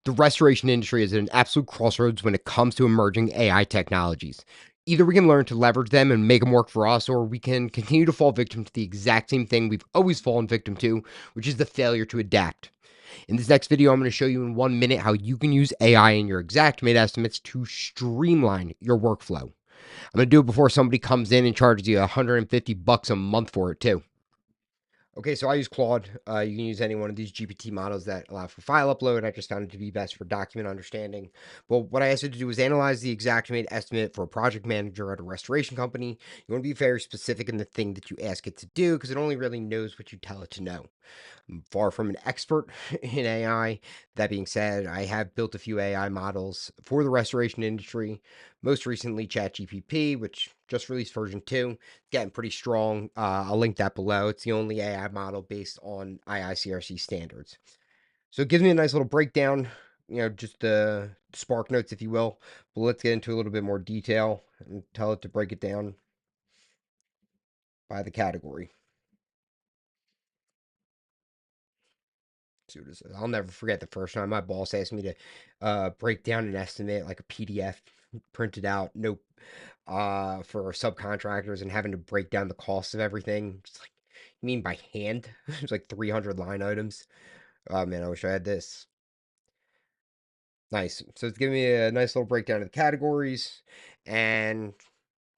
The restoration industry is at an absolute crossroads when it comes to emerging AI technologies. Either we can learn to leverage them and make them work for us, or we can continue to fall victim to the exact same thing we've always fallen victim to, which is the failure to adapt. In this next video, I'm going to show you in 1 minute how you can use AI in your Xactimate estimates to streamline your workflow. I'm going to do it before somebody comes in and charges you $150 a month for it too. Okay, so I use Claude. You can use any one of these GPT models that allow for file upload. I just found it to be best for document understanding. But what I asked it to do was analyze the Xactimate estimate for a project manager at a restoration company. You want to be very specific in the thing that you ask it to do because it only really knows what you tell it to know. I'm far from an expert in AI. That being said, I have built a few AI models for the restoration industry. Most recently, ChatGPT, which just released version 2. It's getting pretty strong. I'll link that below. It's the only AI model based on IICRC standards. So it gives me a nice little breakdown, just the spark notes, if you will. But let's get into a little bit more detail and tell it to break it down by the category. See what it says. I'll never forget the first time my boss asked me to break down an estimate, like a PDF printed out, nope, for subcontractors and having to break down the cost of everything. Just like, you mean by hand? It's like 300 line items. Oh man, I wish I had this. Nice. So it's giving me a nice little breakdown of the categories and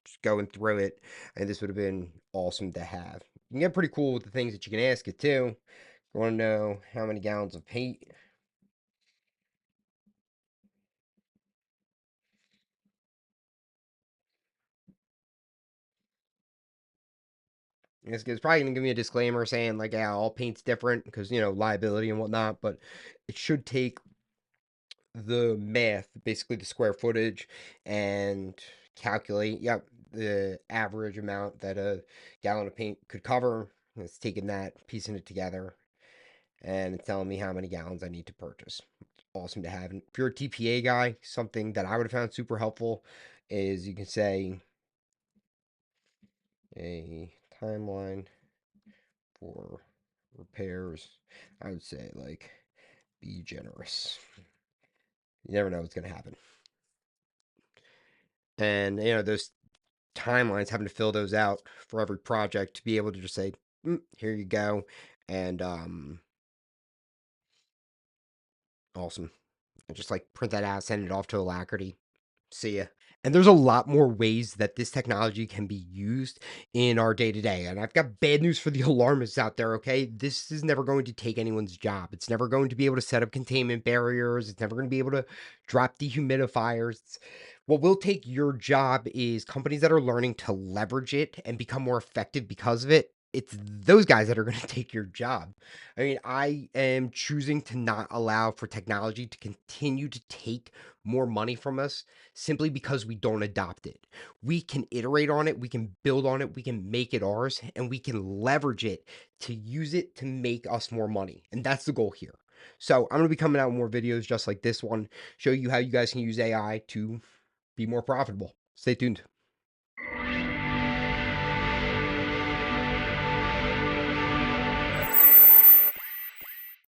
just going through it. And this would have been awesome to have. You can get pretty cool with the things that you can ask it too. You want to know how many gallons of paint. It's probably going to give me a disclaimer saying, like, yeah, all paint's different because, liability and whatnot, but it should take the math, basically the square footage, and calculate, yep, the average amount that a gallon of paint could cover. It's taking that, piecing it together, and it's telling me how many gallons I need to purchase. It's awesome to have. And if you're a TPA guy, something that I would have found super helpful is you can say a timeline for repairs. I would say, like, be generous. You never know what's going to happen. And, those timelines, having to fill those out for every project to be able to just say, here you go. And, awesome. And just like print that out, send it off to Alacrity. See ya. And there's a lot more ways that this technology can be used in our day to day. And I've got bad news for the alarmists out there, okay? This is never going to take anyone's job. It's never going to be able to set up containment barriers. It's never going to be able to drop dehumidifiers. What will take your job is companies that are learning to leverage it and become more effective because of it. It's those guys that are going to take your job. I mean, I am choosing to not allow for technology to continue to take more money from us simply because we don't adopt it. We can iterate on it, we can build on it, we can make it ours, and we can leverage it to use it to make us more money. And that's the goal here. So I'm going to be coming out with more videos just like this one, show you how you guys can use AI to be more profitable. Stay tuned.